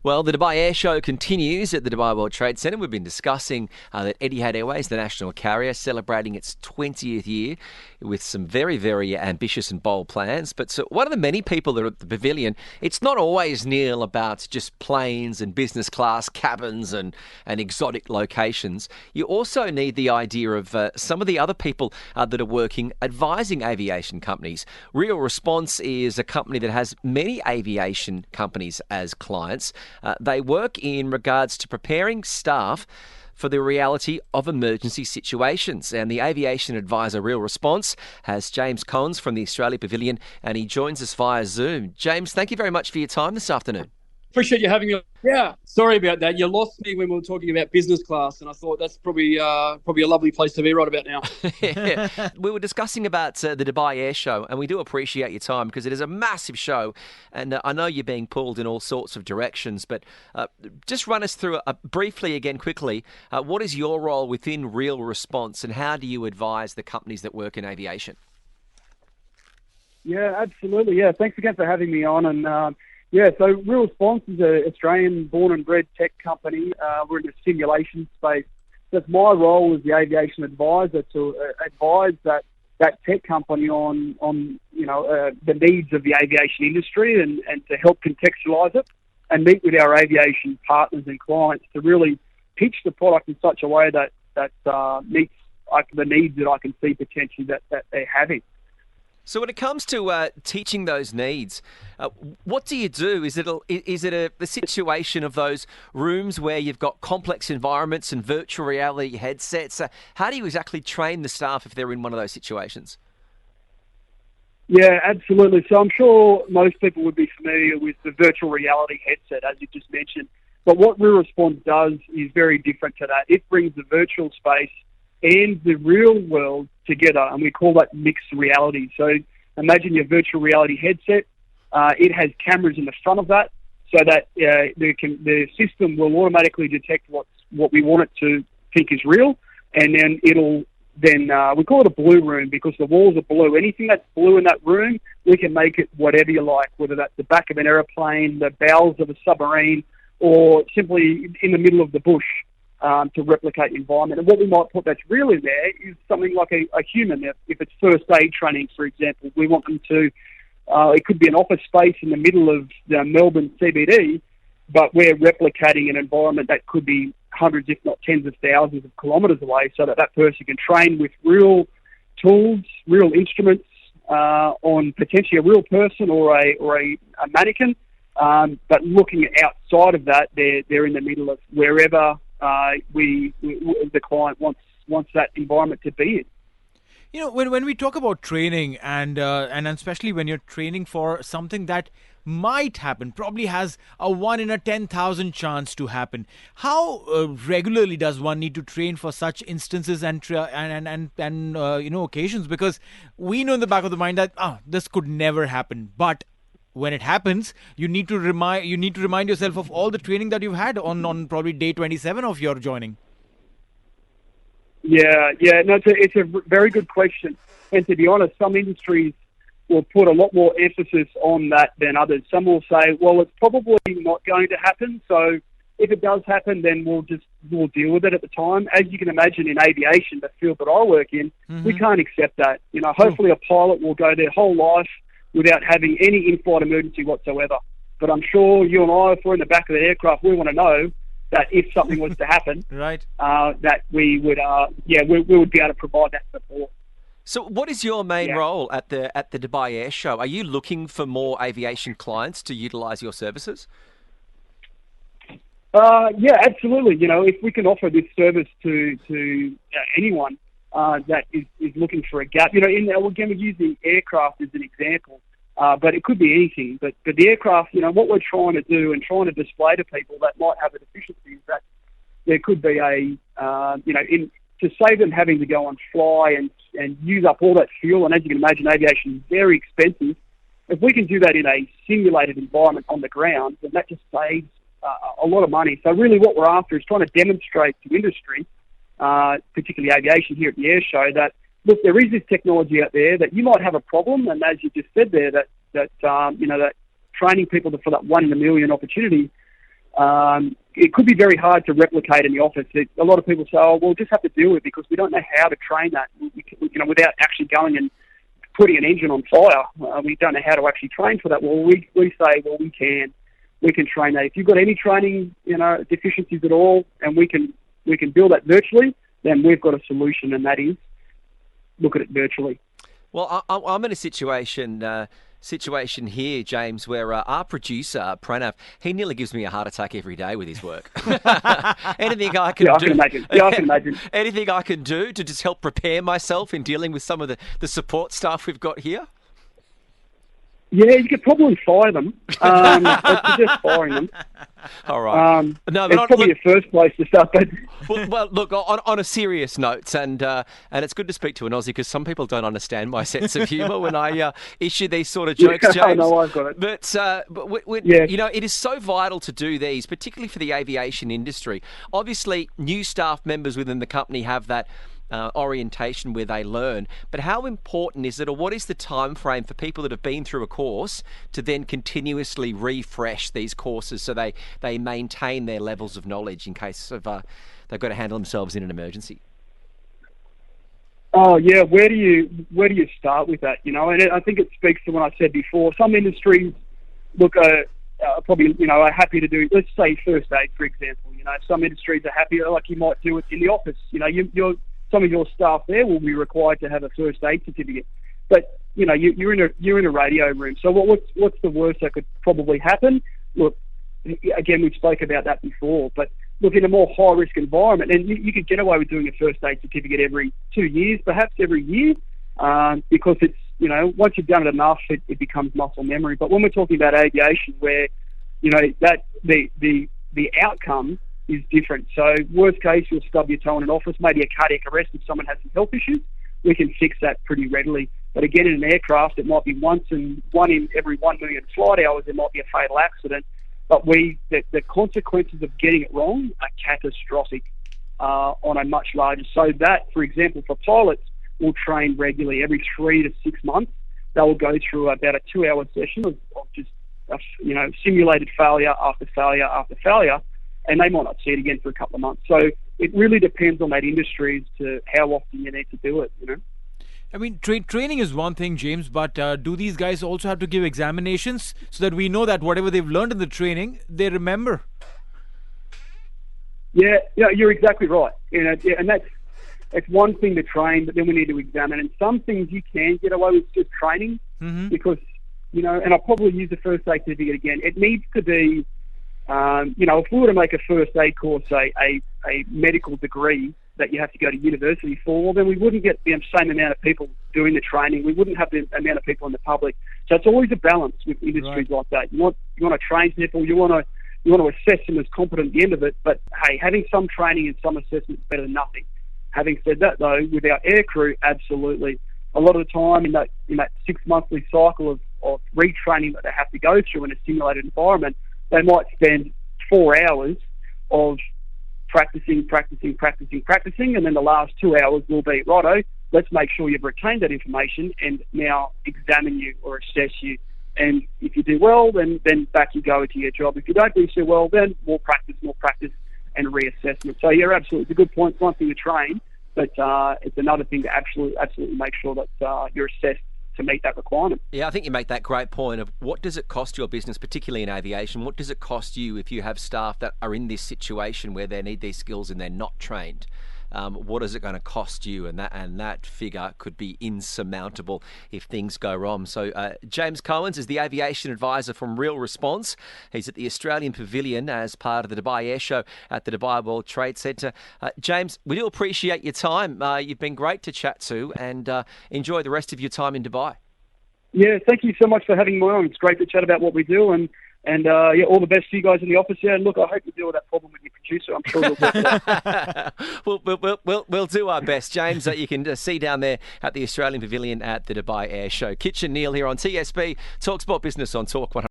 Well, the Dubai Air Show continues at the Dubai World Trade Centre. We've been discussing that Etihad Airways, the national carrier, celebrating its 20th year with some very, very ambitious and bold plans. But so one of the many people that are at the pavilion, it's not always, Neil, about just planes and business class cabins and exotic locations. You also need the idea of some of the other people that are working advising aviation companies. Real Response is a company that has many aviation companies as clients. They work in regards to preparing staff for the reality of emergency situations. And the aviation advisor Real Response has James Koens from the Australia Pavilion, and he joins us via Zoom. James, thank you very much for your time this afternoon. Appreciate you having me. Yeah, sorry about that. You lost me when we were talking about business class, and I thought that's probably a lovely place to be right about now. Yeah. We were discussing about the Dubai Air Show, and we do appreciate your time because it is a massive show, and I know you're being pulled in all sorts of directions, but just run us through briefly again, quickly, what is your role within Real Response, and how do you advise the companies that work in aviation? Yeah, absolutely. Yeah, thanks again for having me on, and so Real Response is an Australian born and bred tech company. We're in the simulation space. That's my role as the aviation advisor to advise that tech company on the needs of the aviation industry and to help contextualise it and meet with our aviation partners and clients to really pitch the product in such a way that meets the needs that I can see potentially that they're having. So when it comes to teaching those needs, what do you do? Is it a situation of those rooms where you've got complex environments and virtual reality headsets? How do you exactly train the staff if they're in one of those situations? Yeah, absolutely. So I'm sure most people would be familiar with the virtual reality headset, as you just mentioned. But what Real Response does is very different to that. It brings the virtual space and the real world together, and we call that mixed reality. So imagine your virtual reality headset. It has cameras in the front of that, so that the system will automatically detect what we want it to think is real, and then we call it a blue room because the walls are blue. Anything that's blue in that room, we can make it whatever you like, whether that's the back of an aeroplane, the bowels of a submarine, or simply in the middle of the bush. To replicate the environment. And what we might put that's real in there is something like a human. If it's first aid training, for example, we want them to, it could be an office space in the middle of the Melbourne CBD, but we're replicating an environment that could be hundreds, if not tens of thousands of kilometres away, so that person can train with real tools, real instruments on potentially a real person or a mannequin. But looking outside of that, they're in the middle of wherever the client wants that environment to be in. You know, when we talk about training and especially when you're training for something that might happen, probably has a 1 in 10,000 chance to happen, how regularly does one need to train for such instances and occasions? Because we know in the back of the mind that this could never happen, but when it happens, you need to remind yourself of all the training that you've had on probably day 27 of your joining. Yeah, no, it's a very good question. And to be honest, some industries will put a lot more emphasis on that than others. Some will say, well, it's probably not going to happen, so if it does happen, then we'll deal with it at the time. As you can imagine, in aviation, the field that I work in, we can't accept that. Hopefully a pilot will go their whole life without having any in-flight emergency whatsoever. But I'm sure you and I, if we're in the back of the aircraft, we want to know that if something was to happen, right, that we would be able to provide that support. So what is your main role at the Dubai Air Show? Are you looking for more aviation clients to utilise your services? Yeah, absolutely. If we can offer this service to anyone that is looking for a gap, again, we use the aircraft as an example, but it could be anything. But the aircraft, what we're trying to do and trying to display to people that might have a deficiency is that there could be to save them having to go and fly and use up all that fuel. And as you can imagine, aviation is very expensive. If we can do that in a simulated environment on the ground, then that just saves a lot of money. So really what we're after is trying to demonstrate to industry, particularly aviation here at the air show, that look, there is this technology out there that you might have a problem, and as you just said there, that training people for that 1 in a million opportunity, it could be very hard to replicate in the office. A lot of people say, "Oh, we'll just have to deal with it because we don't know how to train that." Without actually going and putting an engine on fire, we don't know how to actually train for that. Well, we say, well, we can train that. If you've got any training, deficiencies at all, and we can build that virtually, then we've got a solution, and that is look at it virtually. Well, I'm in a situation here, James, where our producer, Pranav, he nearly gives me a heart attack every day with his work. Anything I can do. I can imagine. Anything I can do to just help prepare myself in dealing with some of the support staff we've got here? Yeah, you could probably fire them. I'd suggest firing them. All right. No, it's probably your first place to start. But well, look, on a serious note, and it's good to speak to an Aussie because some people don't understand my sense of humour when I issue these sort of jokes, James. No, I've got it. But it is so vital to do these, particularly for the aviation industry. Obviously, new staff members within the company have that orientation where they learn, but how important is it, or what is the time frame for people that have been through a course to then continuously refresh these courses so they maintain their levels of knowledge in case of they've got to handle themselves in an emergency? Oh yeah, where do you start with that? And I think it speaks to what I said before. Some industries probably are happy to do, let's say, first aid, for example. Some industries are happier, like you might do it in the office. Some of your staff there will be required to have a first aid certificate, but you're in a radio room. So what's the worst that could probably happen? Look, again, we spoke about that before, but look, in a more high risk environment, and you could get away with doing a first aid certificate every 2 years, perhaps every year, because it's once you've done it enough, it becomes muscle memory. But when we're talking about aviation, where that the outcome is different. So worst case, you'll stub your toe in an office, maybe a cardiac arrest if someone has some health issues. We can fix that pretty readily. But again, in an aircraft, it might be one in every 1 million flight hours, there might be a fatal accident. But the consequences of getting it wrong are catastrophic on a much larger. So that, for example, for pilots, will train regularly every 3 to 6 months. They will go through about a 2-hour session of just simulated failure after failure after failure. And they might not see it again for a couple of months. So it really depends on that industry as to how often you need to do it, I mean, training is one thing, James, but do these guys also have to give examinations so that we know that whatever they've learned in the training, they remember? Yeah, you're exactly right. And that's one thing to train, but then we need to examine. And some things you can get away with just training because, and I'll probably use the first aid certificate again. It needs to be, if we were to make a first aid course a medical degree that you have to go to university for, well, then we wouldn't get the same amount of people doing the training. We wouldn't have the amount of people in the public. So it's always a balance with industries like that. You want to train people, you want to assess them as competent at the end of it. But hey, having some training and some assessment is better than nothing. Having said that, though, with our aircrew, absolutely. A lot of the time in that 6-monthly cycle of retraining that they have to go through in a simulated environment, they might spend 4 hours of practicing, and then the last 2 hours will be, righto, let's make sure you've retained that information and now examine you or assess you. And if you do well, then back you go to your job. If you don't do so well, then more practice, and reassessment. So yeah, absolutely, it's a good point. It's one thing to train, but it's another thing to absolutely make sure that you're assessed to meet that requirement. Yeah, I think you make that great point of what does it cost your business, particularly in aviation? What does it cost you if you have staff that are in this situation where they need these skills and they're not trained? What is it going to cost you? And that figure could be insurmountable if things go wrong. So James Koens is the aviation advisor from Real Response. He's at the Australian Pavilion as part of the Dubai Air Show at the Dubai World Trade Centre. James, we do appreciate your time. You've been great to chat to, and enjoy the rest of your time in Dubai. Yeah, thank you so much for having me on. It's great to chat about what we do, and all the best to you guys in the office. Yeah, and look, I hope you deal with that problem with your producer. I'm sure you'll work it out. We'll do our best, James. That you can see down there at the Australian Pavilion at the Dubai Air Show. Kitch and Neeil here on TSB, Talk Sport Business on Talk 100.